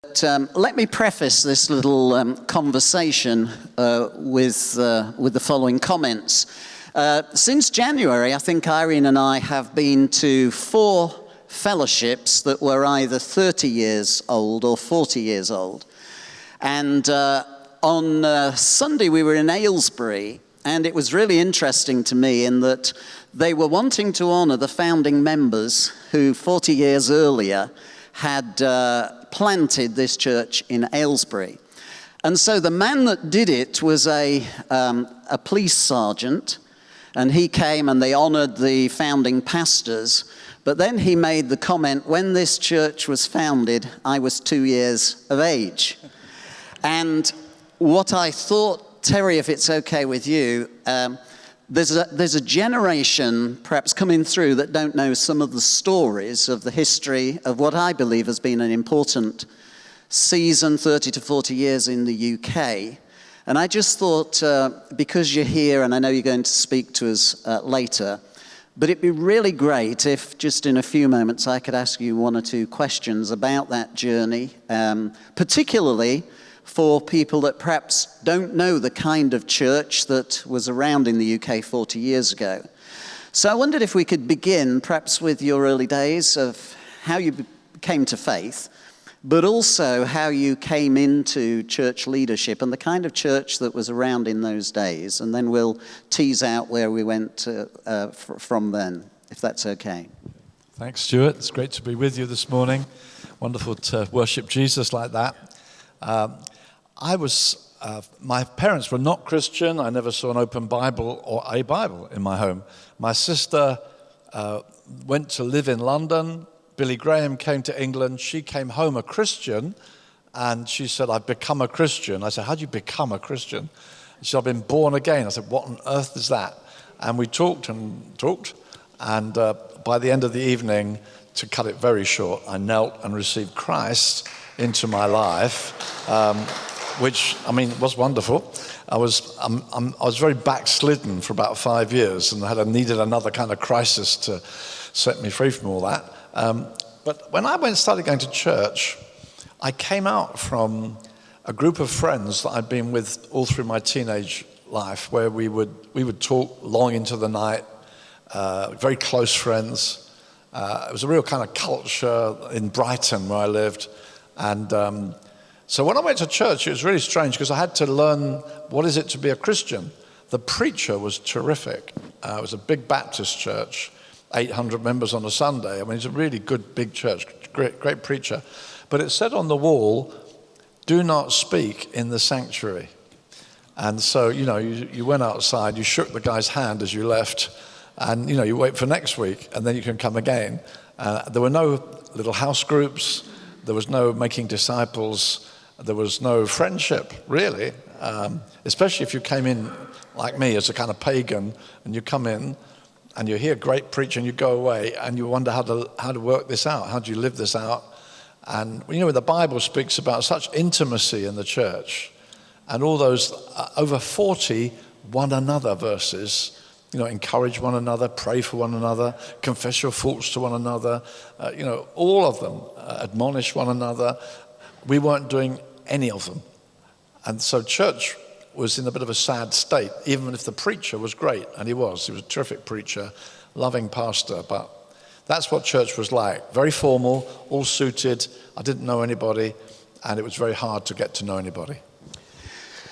Let me preface this little conversation with the following comments. Since January, I think Irene and I have been to 4 fellowships that were either 30 years old or 40 years old. And on Sunday, we were in Aylesbury, and it was really interesting to me in that they were wanting to honor the founding members who 40 years earlier had planted this church in Aylesbury. And so the man that did it was a police sergeant, and he came and they honored the founding pastors. But then he made the comment, when this church was founded, I was 2 years of age. And what I thought, Terry, if it's okay with you, there's a generation perhaps coming through that don't know some of the stories of the history of what I believe has been an important season, 30 to 40 years in the UK. And I just thought, because you're here and I know you're going to speak to us later, but it'd be really great if just in a few moments I could ask you 1 or 2 questions about that journey, particularly for people that perhaps don't know the kind of church that was around in the UK 40 years ago. So I wondered if we could begin perhaps with your early days of how you came to faith, but also how you came into church leadership and the kind of church that was around in those days. And then we'll tease out where we went from then, if that's okay. Thanks, Stuart. It's great to be with you this morning. Wonderful to worship Jesus like that. My parents were not Christian. I never saw an open Bible or a Bible in my home. My sister went to live in London. Billy Graham came to England. She came home a Christian, and she said, I've become a Christian. I said, how do you become a Christian? She said, I've been born again. I said, what on earth is that? And we talked, and by the end of the evening, to cut it very short, I knelt and received Christ into my life, which, was wonderful. I was very backslidden for about 5 years, and I needed another kind of crisis to set me free from all that. But when I started going to church, I came out from a group of friends that I'd been with all through my teenage life, where we would talk long into the night, very close friends. It was a real kind of culture in Brighton where I lived. And so when I went to church, it was really strange because I had to learn what is it to be a Christian. The preacher was terrific. It was a big Baptist church, 800 members on a Sunday. It's a really good big church, great preacher. But it said on the wall, do not speak in the sanctuary. And so, you went outside, you shook the guy's hand as you left, and, you wait for next week, and then you can come again. There were no little house groups. There was no making disciples. There was no friendship, really, especially if you came in like me as a kind of pagan, and you come in and you hear great preaching, you go away and you wonder how to work this out. How do you live this out? And the Bible speaks about such intimacy in the church, and all those over 40 one another verses. Encourage one another, pray for one another, confess your faults to one another, all of them, admonish one another. We weren't doing any of them. And so church was in a bit of a sad state, even if the preacher was great, and he was a terrific preacher, loving pastor, but that's what church was like. Very formal, all suited, I didn't know anybody, and it was very hard to get to know anybody.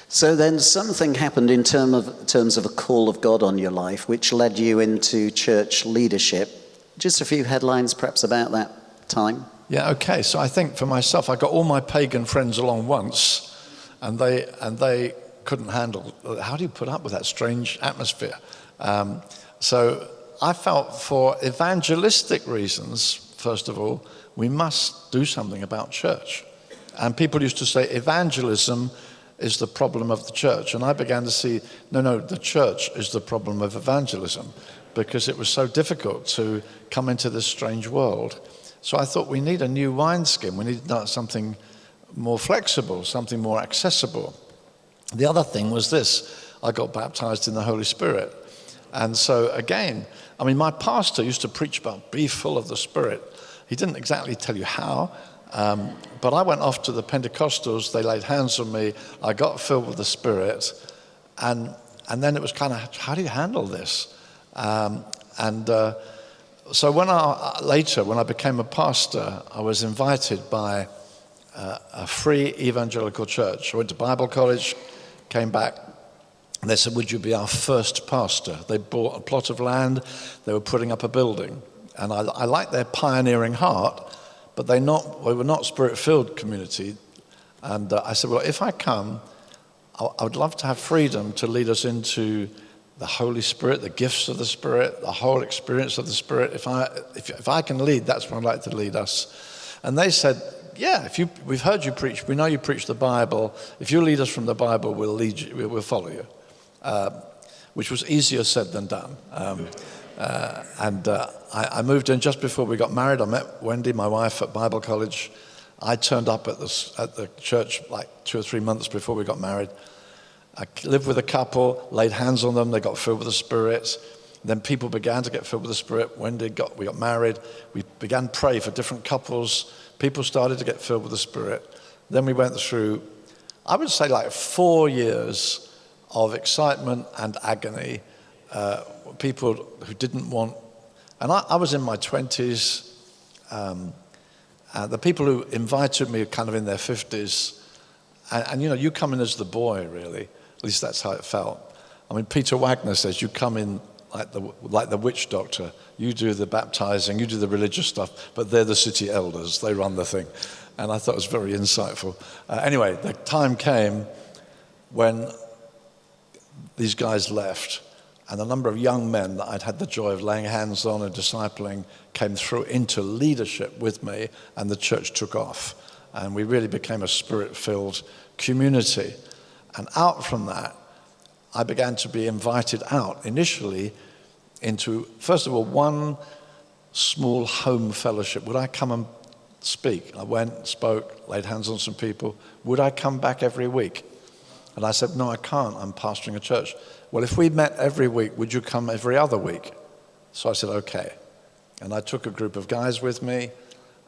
So then something happened in terms of a call of God on your life, which led you into church leadership. Just a few headlines perhaps about that time. Yeah, okay. So I think for myself, I got all my pagan friends along once, and they couldn't handle, how do you put up with that strange atmosphere? So I felt for evangelistic reasons, first of all, we must do something about church. And people used to say evangelism is the problem of the church. And I began to see, no, the church is the problem of evangelism, because it was so difficult to come into this strange world. So I thought we need a new wineskin. We need something more flexible, something more accessible. The other thing was this: I got baptized in the Holy Spirit. And so again, my pastor used to preach about be full of the Spirit. He didn't exactly tell you how, But I went off to the Pentecostals, they laid hands on me, I got filled with the Spirit, and then it was kind of, how do you handle this? So later, when I became a pastor, I was invited by a free evangelical church. I went to Bible college, came back, and they said, would you be our first pastor? They bought a plot of land, they were putting up a building. And I liked their pioneering heart, but we were not Spirit-filled community. And I said, well, if I come, I would love to have freedom to lead us into the Holy Spirit, the gifts of the Spirit, the whole experience of the Spirit. If I can lead, that's what I'd like to lead us. And they said, yeah, we've heard you preach, we know you preach the Bible. If you lead us from the Bible, we'll follow you. Which was easier said than done. I moved in just before we got married. I met Wendy, my wife, at Bible college. I turned up at the church like 2 or 3 months before we got married. I lived with a couple, laid hands on them, they got filled with the Spirit. Then people began to get filled with the Spirit. We got married. We began to pray for different couples. People started to get filled with the Spirit. Then we went through, I would say, like 4 years of excitement and agony. People who didn't want, and I was in my 20s. The people who invited me are kind of in their 50s. And you come in as the boy, really. At least that's how it felt. I mean, Peter Wagner says you come in like the witch doctor. You do the baptizing, you do the religious stuff, but they're the city elders. They run the thing. And I thought it was very insightful. Anyway, the time came when these guys left, and a number of young men that I'd had the joy of laying hands on and discipling came through into leadership with me, and the church took off. And we really became a Spirit-filled community. And out from that, I began to be invited out initially into, first of all, one small home fellowship. Would I come and speak? I went, spoke, laid hands on some people. Would I come back every week? And I said, no, I can't. I'm pastoring a church. Well, if we met every week, would you come every other week? So I said, okay. And I took a group of guys with me.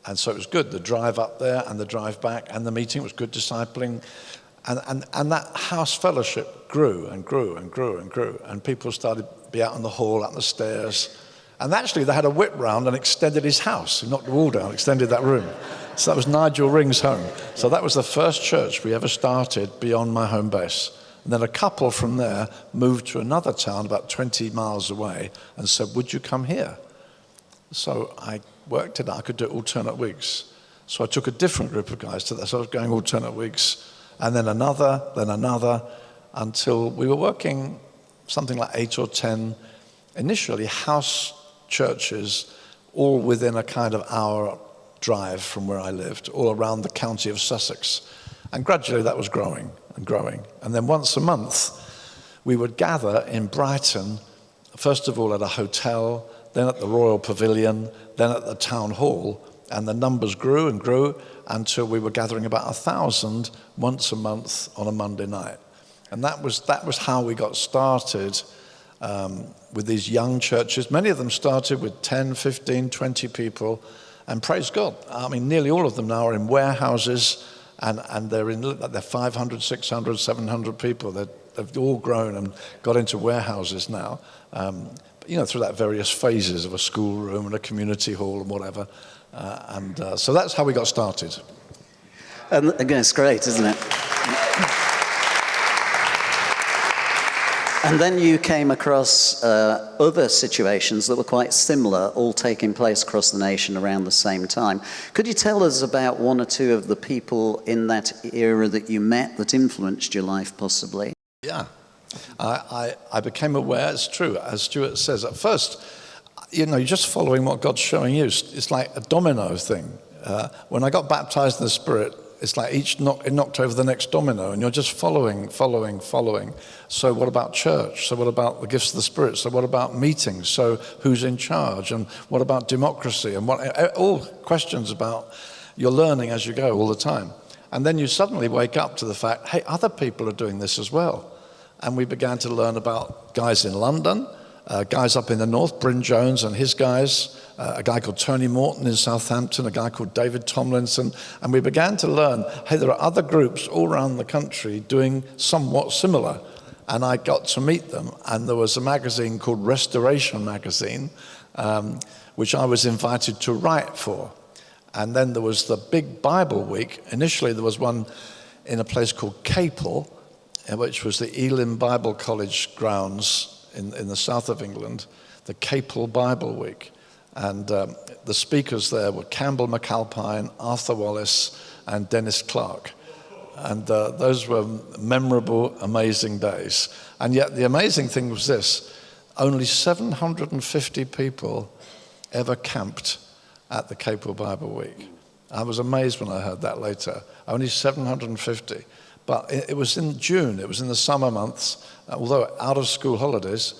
And so it was good, the drive up there and the drive back, and the meeting was good discipling. And that house fellowship grew and grew and grew and grew. And people started to be out on the hall, out on the stairs. And actually, they had a whip round and extended his house. He knocked the wall down, extended that room. So that was Nigel Ring's home. So that was the first church we ever started beyond my home base. And then a couple from there moved to another town about 20 miles away and said, would you come here? So I worked it out. I could do it alternate weeks. So I took a different group of guys to that. So I was going alternate weeks. And then another, until we were working something like 8 or 10, initially house churches, all within a kind of hour drive from where I lived, all around the county of Sussex. And gradually that was growing and growing. And then once a month, we would gather in Brighton, first of all at a hotel, then at the Royal Pavilion, then at the Town Hall, and the numbers grew and grew until we were gathering about 1,000 once a month on a Monday night. And that was how we got started with these young churches. Many of them started with 10, 15, 20 people, and praise God. I mean, nearly all of them now are in warehouses, and they're 500, 600, 700 people. They've all grown and got into warehouses now. Through that various phases of a schoolroom and a community hall and whatever. So that's how we got started. And again, it's great, isn't it? And then you came across other situations that were quite similar, all taking place across the nation around the same time. Could you tell us about one or two of the people in that era that you met that influenced your life, possibly? Yeah. I became aware, it's true, as Stuart says, at first, you're just following what God's showing you. It's like a domino thing. When I got baptized in the Spirit, it's like it knocked over the next domino, and you're just following. So what about church? So what about the gifts of the Spirit? So what about meetings? So who's in charge? And what about democracy? And all questions about you're learning as you go all the time. And then you suddenly wake up to the fact, hey, other people are doing this as well. And we began to learn about guys in London, guys up in the north, Bryn Jones and his guys, a guy called Tony Morton in Southampton, a guy called David Tomlinson, and we began to learn, hey, there are other groups all around the country doing somewhat similar. And I got to meet them, and there was a magazine called Restoration Magazine, which I was invited to write for. And then there was the big Bible week. Initially, there was one in a place called Capel, which was the Elim Bible College grounds in the south of England, the Capel Bible Week. And the speakers there were Campbell McAlpine, Arthur Wallace, and Dennis Clark. And those were memorable, amazing days. And yet the amazing thing was this: only 750 people ever camped at the Capel Bible Week. I was amazed when I heard that later. Only 750. But it was in June, it was in the summer months, although out of school holidays.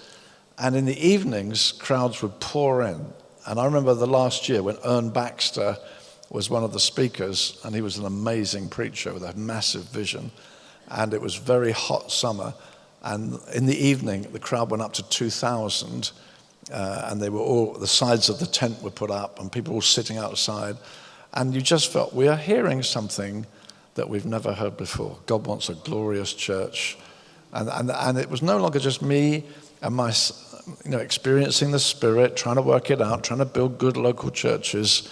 And in the evenings, crowds would pour in. And I remember the last year when Ern Baxter was one of the speakers, and he was an amazing preacher with a massive vision. And it was very hot summer. And in the evening, the crowd went up to 2,000. And they were all, the sides of the tent were put up, and people were sitting outside. And you just felt, we are hearing something that we've never heard before. God wants a glorious church. And it was no longer just me and my, experiencing the Spirit, trying to work it out, trying to build good local churches.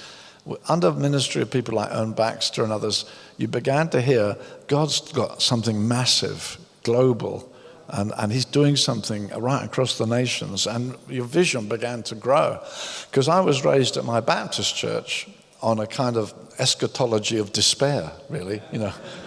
Under ministry of people like Ern Baxter and others, you began to hear God's got something massive, global, and he's doing something right across the nations, and your vision began to grow. Because I was raised at my Baptist church on a kind of eschatology of despair, really.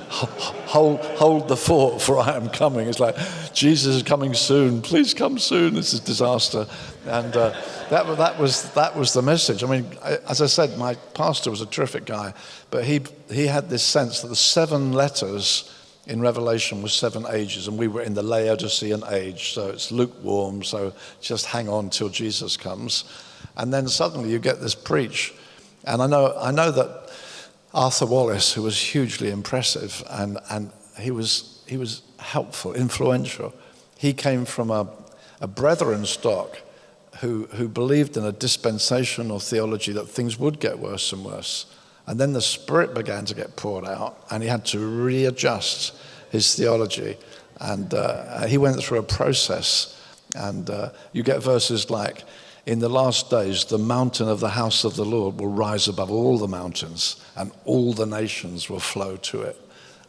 Hold the fort, for I am coming. It's like, Jesus is coming soon. Please come soon. This is disaster. And that was the message. I mean, as I said, my pastor was a terrific guy, but he had this sense that the 7 letters in Revelation was 7 ages, and we were in the Laodicean age, so it's lukewarm, so just hang on till Jesus comes. And then suddenly you get this preach. And I know that Arthur Wallace, who was hugely impressive, and he was helpful, influential. He came from a brethren stock who believed in a dispensational theology that things would get worse and worse. And then the Spirit began to get poured out, and he had to readjust his theology. And he went through a process. And you get verses like, in the last days, the mountain of the house of the Lord will rise above all the mountains, and all the nations will flow to it.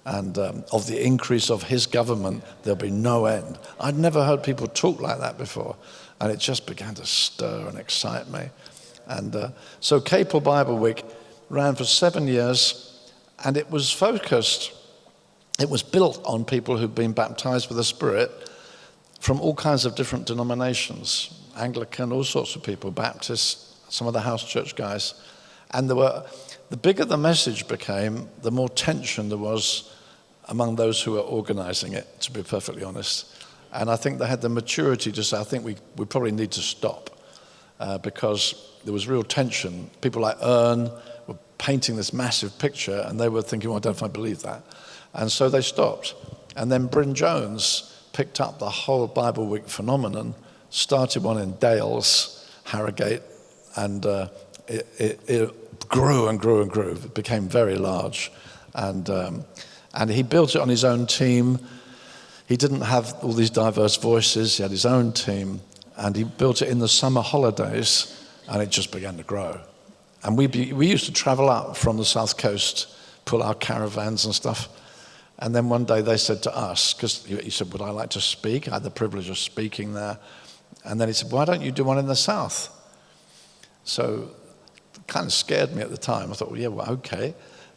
And of the increase of his government, there'll be no end. I'd never heard people talk like that before. And it just began to stir and excite me. And so Capel Bible Week ran for 7 years, and it was focused, it was built on people who'd been baptized with the Spirit from all kinds of different denominations. Anglican, all sorts of people, Baptists, some of the house church guys. And the bigger the message became, the more tension there was among those who were organizing it, to be perfectly honest. And I think they had the maturity to say, I think we probably need to stop because there was real tension. People like Ern were painting this massive picture, and they were thinking, well, I don't know if I believe that. And so they stopped. And then Bryn Jones picked up the whole Bible Week phenomenon, started one in Dales, Harrogate, and it grew and grew and grew. It became very large. And he built it on his own team. He didn't have all these diverse voices. He had his own team. And he built it in the summer holidays, and it just began to grow. And we used to travel up from the south coast, pull our caravans and stuff. And then one day they said to us, because he said, would I like to speak? I had the privilege of speaking there. And then he said, why don't you do one in the south? So it kind of scared me at the time. I thought, well, yeah, well, okay.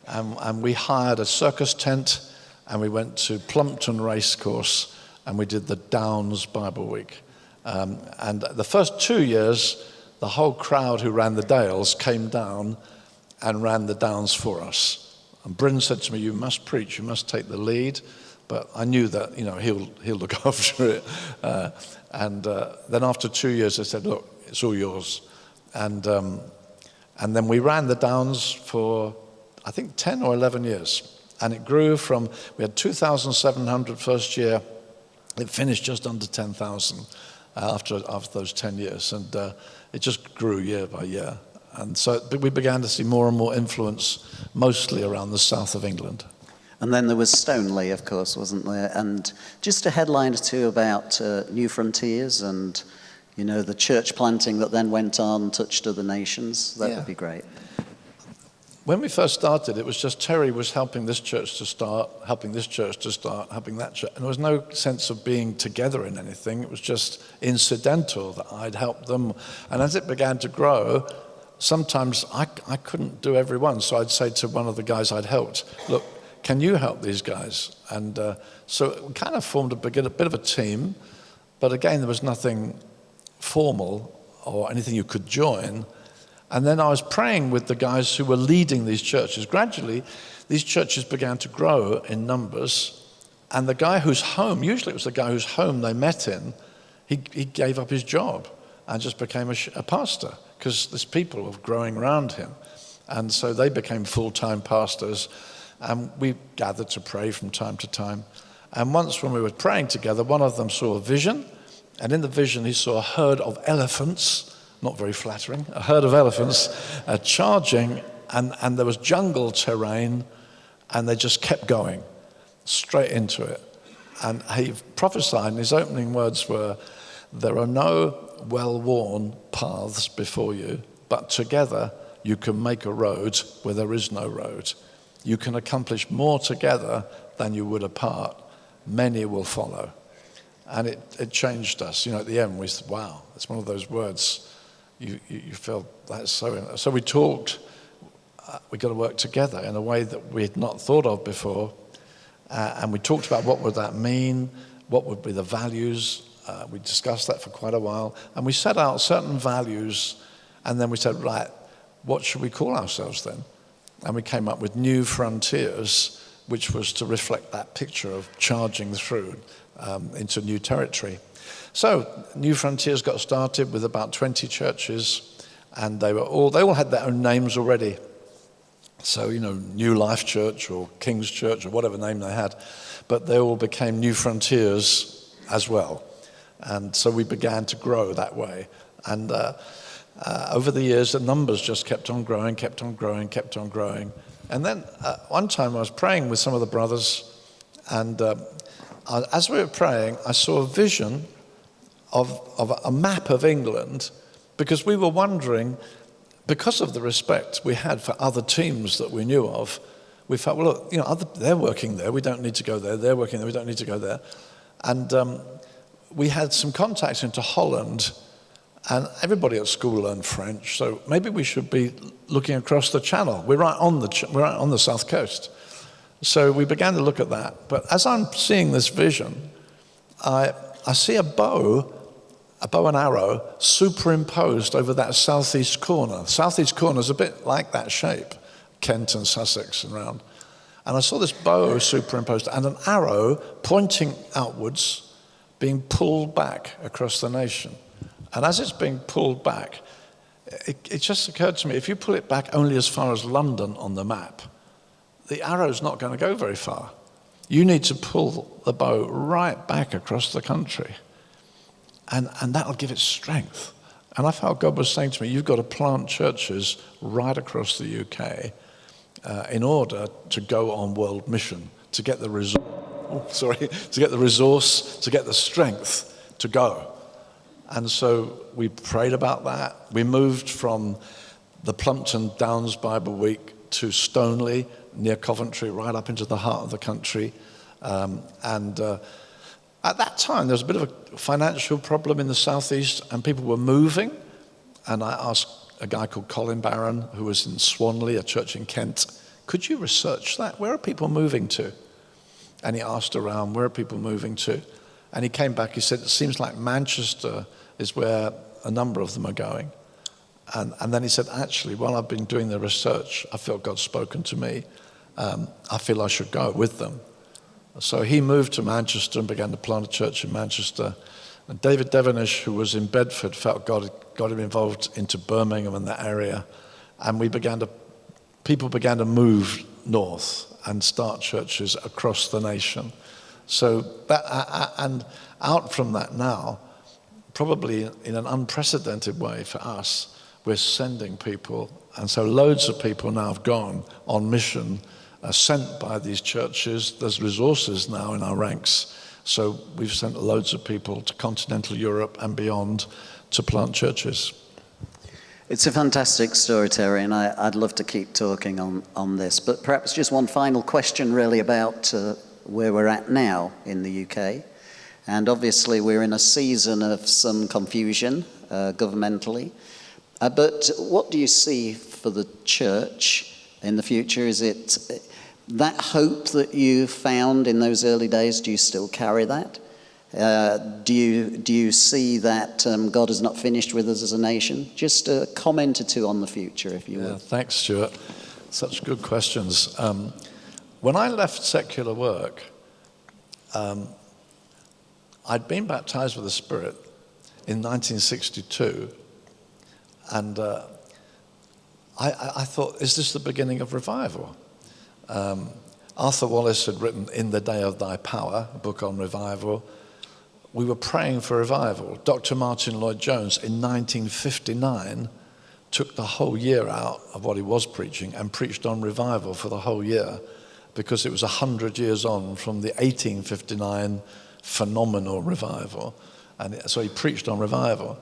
And we hired a circus tent, and we went to Plumpton Racecourse, and we did the Downs Bible Week. And the first 2 years, the whole crowd who ran the Dales came down and ran the Downs for us. And Bryn said to me, you must preach, you must take the lead. But I knew that, he'll look after it. And then after 2 years, I said, look, it's all yours. And then we ran the Downs for, I think, 10 or 11 years. And it grew from, we had 2,700 first year. It finished just under 10,000. after those 10 years. And it just grew year by year. And so we began to see more and more influence, mostly around the south of England. And then there was Stoneleigh, of course, wasn't there? And just a headline or two about New Frontiers and, you know, the church planting that then went on, touched other nations. That would be great. When we first started, it was just Terry was helping this church to start, helping this church to start, helping that church. And there was no sense of being together in anything. It was just incidental that I'd help them. And as it began to grow, sometimes I couldn't do every one. So I'd say to one of the guys I'd helped, look, can you help these guys? And so we kind of formed a bit of a team. But again, there was nothing formal or anything you could join. And then I was praying with the guys who were leading these churches. Gradually, these churches began to grow in numbers. And the guy whose home, usually it was the guy whose home they met in, he gave up his job and just became a pastor because these people were growing around him. And so they became full-time pastors. And we gathered to pray from time to time. And once when we were praying together, one of them saw a vision. And in the vision, he saw a herd of elephants. Not very flattering, a herd of elephants charging, and there was jungle terrain, and they just kept going straight into it. And he prophesied, and his opening words were, there are no well-worn paths before you, but together you can make a road where there is no road. You can accomplish more together than you would apart. Many will follow. And it changed us. You know, at the end, we said, wow, it's one of those words. You feel that's so. So we talked. We got to work together in a way that we had not thought of before, and we talked about what would that mean, what would be the values. We discussed that for quite a while, and we set out certain values, and then we said, right, what should we call ourselves then? And we came up with New Frontiers, which was to reflect that picture of charging through into new territory. So New Frontiers got started with about 20 churches, and they all had their own names already. So, you know, New Life Church or King's Church or whatever name they had, but they all became New Frontiers as well. And so we began to grow that way. And over the years, the numbers just kept on growing, kept on growing, kept on growing. And then one time I was praying with some of the brothers, and as we were praying, I saw a vision of a map of England, because we were wondering, because of the respect we had for other teams that we knew of, we felt, well, look, you know, they're working there, we don't need to go there. They're working there, we don't need to go there. And we had some contacts into Holland, and everybody at school learned French, so maybe we should be looking across the channel. We're right on the south coast. So we began to look at that. But as I'm seeing this vision, I see a bow and arrow superimposed over that southeast corner. Southeast corner is a bit like that shape, Kent and Sussex and round. And I saw this bow superimposed and an arrow pointing outwards being pulled back across the nation. And as it's being pulled back, it just occurred to me, if you pull it back only as far as London on the map, the arrow's not going to go very far. You need to pull the bow right back across the country. And that'll give it strength. And I felt God was saying to me, you've got to plant churches right across the UK in order to go on world mission, to get the to get the resource, to get the strength to go. And so we prayed about that. We moved from the Plumpton Downs Bible Week to Stoneleigh, near Coventry, right up into the heart of the country. At that time, there was a bit of a financial problem in the southeast, and people were moving. And I asked a guy called Colin Barron, who was in Swanley, a church in Kent, could you research that? Where are people moving to? And he asked around, where are people moving to? And he came back, he said, it seems like Manchester is where a number of them are going. And then he said, actually, while I've been doing the research, I feel God's spoken to me. I feel I should go with them. So he moved to Manchester and began to plant a church in Manchester. And David Devonish, who was in Bedford, felt God got him involved into Birmingham and that area. And people began to move north and start churches across the nation. So that, and out from that now, probably in an unprecedented way for us, we're sending people. And so loads of people now have gone on mission, sent by these churches. There's resources now in our ranks. So we've sent loads of people to continental Europe and beyond to plant churches. It's a fantastic story, Terry, and I'd love to keep talking on this. But perhaps just one final question really about where we're at now in the UK. And obviously we're in a season of some confusion governmentally. But what do you see for the church in the future? Is it that hope that you found in those early days, do you still carry that? Do you see that God is not finished with us as a nation? Just a comment or two on the future, if you would. Thanks, Stuart. Such good questions. When I left secular work, I'd been baptized with the Spirit in 1962, and I thought, is this the beginning of revival? Arthur Wallace had written In the Day of Thy Power, a book on revival. We were praying for revival. Dr. Martin Lloyd-Jones in 1959 took the whole year out of what he was preaching and preached on revival for the whole year, because it was 100 years on from the 1859 phenomenal revival. And so he preached on revival.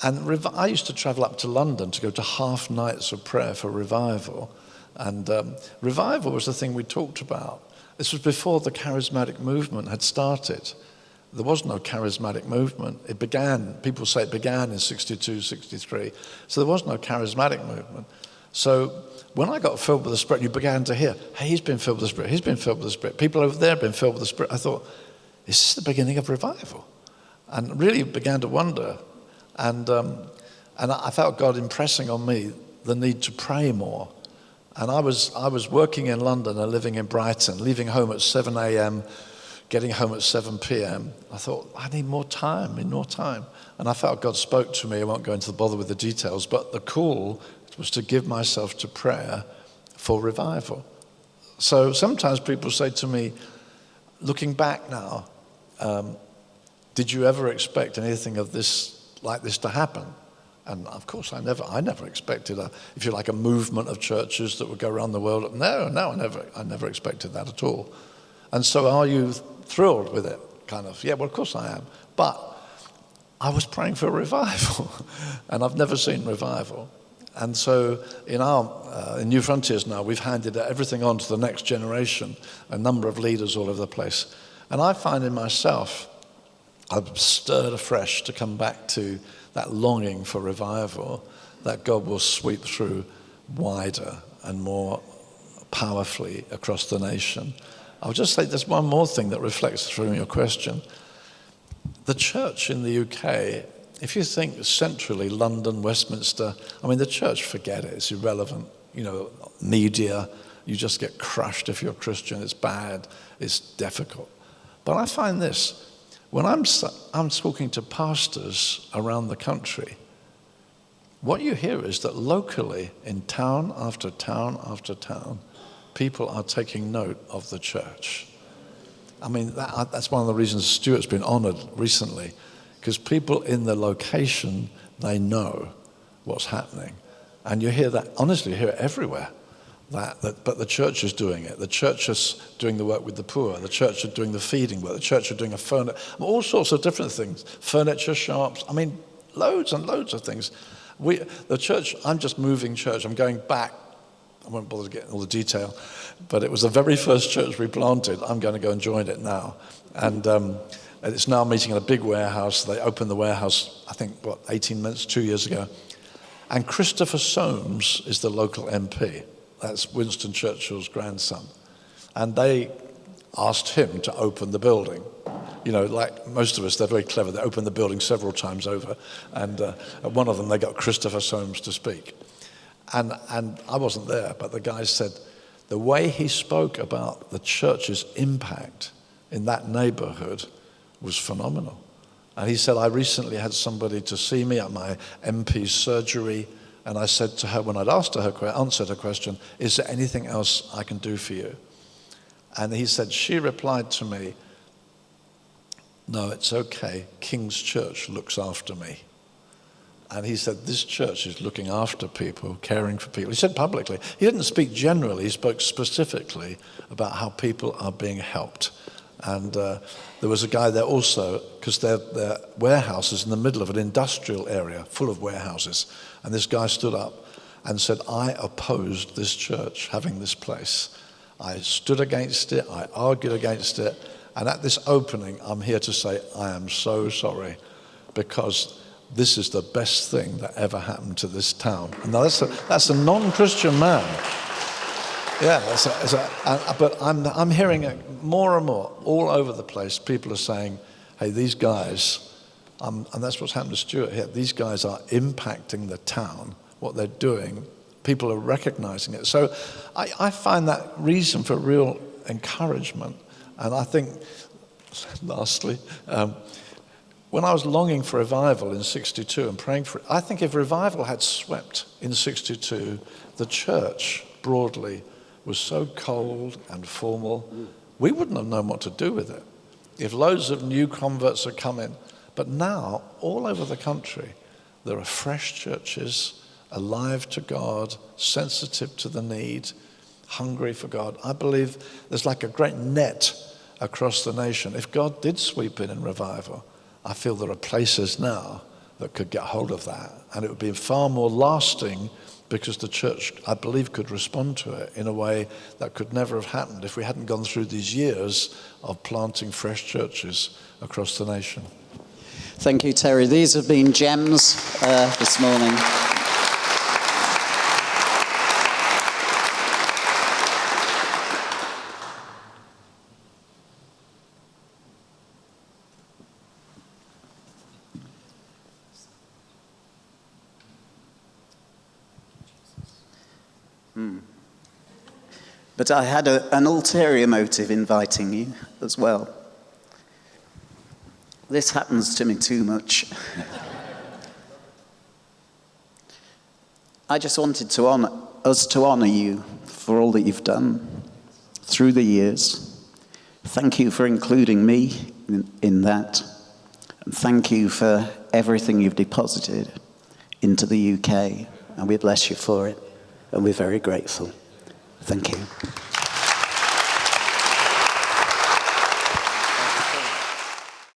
And I used to travel up to London to go to half nights of prayer for revival. And revival was the thing we talked about. This was before the charismatic movement had started. There was no charismatic movement. It began, people say it began in 62, 63. So there was no charismatic movement. So when I got filled with the Spirit, you began to hear, hey, he's been filled with the Spirit, he's been filled with the Spirit. People over there have been filled with the Spirit. I thought, is this the beginning of revival? And really began to wonder. And I felt God impressing on me the need to pray more. And I was working in London and living in Brighton, leaving home at 7 a.m., getting home at 7 p.m. I thought, I need more time. And I felt God spoke to me. I won't go into the bother with the details, but the call was to give myself to prayer for revival. So sometimes people say to me, looking back now, did you ever expect anything of this, like this, to happen? And of course, I never expected if you like, a movement of churches that would go around the world. No, I never expected that at all. And so, are you thrilled with it? Kind of. Yeah, well, of course I am. But I was praying for revival, and I've never seen revival. And so, in New Frontiers now, we've handed everything on to the next generation. A number of leaders all over the place, and I find in myself, I've stirred afresh to come back to that longing for revival, that God will sweep through wider and more powerfully across the nation. I'll just say there's one more thing that reflects from your question. The church in the UK, if you think centrally, London, Westminster, I mean, the church, forget it, it's irrelevant. Media, you just get crushed if you're a Christian, it's bad, it's difficult. But I find this, when I'm talking to pastors around the country, what you hear is that locally, in town after town after town, people are taking note of the church. I mean, that's one of the reasons Stuart's been honored recently, because people in the location, they know what's happening. And you hear that, honestly, you hear it everywhere. But the church is doing it. The church is doing the work with the poor. The church are doing the feeding work. The church are doing all sorts of different things. Furniture shops. I mean, loads and loads of things. The church, I'm just moving church. I'm going back. I won't bother to get all the detail, but it was the very first church we planted. I'm going to go and join it now. And it's now meeting in a big warehouse. They opened the warehouse, I think, 18 months, 2 years ago. And Christopher Soames is the local MP. That's Winston Churchill's grandson. And they asked him to open the building. Like most of us, they're very clever. They opened the building several times over. And at one of them, they got Christopher Soames to speak. And I wasn't there, but the guy said the way he spoke about the church's impact in that neighborhood was phenomenal. And he said, I recently had somebody to see me at my MP's surgery, and I said to her, when I'd answered her question, is there anything else I can do for you? And he said, she replied to me, no, it's okay. King's Church looks after me. And he said, this church is looking after people, caring for people. He said publicly. He didn't speak generally. He spoke specifically about how people are being helped. And there was a guy there also, because their warehouse is in the middle of an industrial area full of warehouses. And this guy stood up and said, I opposed this church having this place. I stood against it. I argued against it. And at this opening, I'm here to say, I am so sorry, because this is the best thing that ever happened to this town. And now that's a non-Christian man. Yeah, but I'm hearing it more and more all over the place. People are saying, hey, these guys, and that's what's happened to Stuart here, these guys are impacting the town, what they're doing. People are recognizing it. So I find that reason for real encouragement. And I think, lastly, when I was longing for revival in 62 and praying for it, I think if revival had swept in 62, the church broadly was so cold and formal, we wouldn't have known what to do with it. If loads of new converts had come in. But now, all over the country, there are fresh churches, alive to God, sensitive to the need, hungry for God. I believe there's like a great net across the nation. If God did sweep in revival, I feel there are places now that could get hold of that. And it would be far more lasting, because the church, I believe, could respond to it in a way that could never have happened if we hadn't gone through these years of planting fresh churches across the nation. Thank you, Terry. These have been gems this morning. But I had an ulterior motive inviting you as well. This happens to me too much. I just wanted us to honor you for all that you've done through the years. Thank you for including me in that. And thank you for everything you've deposited into the UK. And we bless you for it. And we're very grateful. Thank you.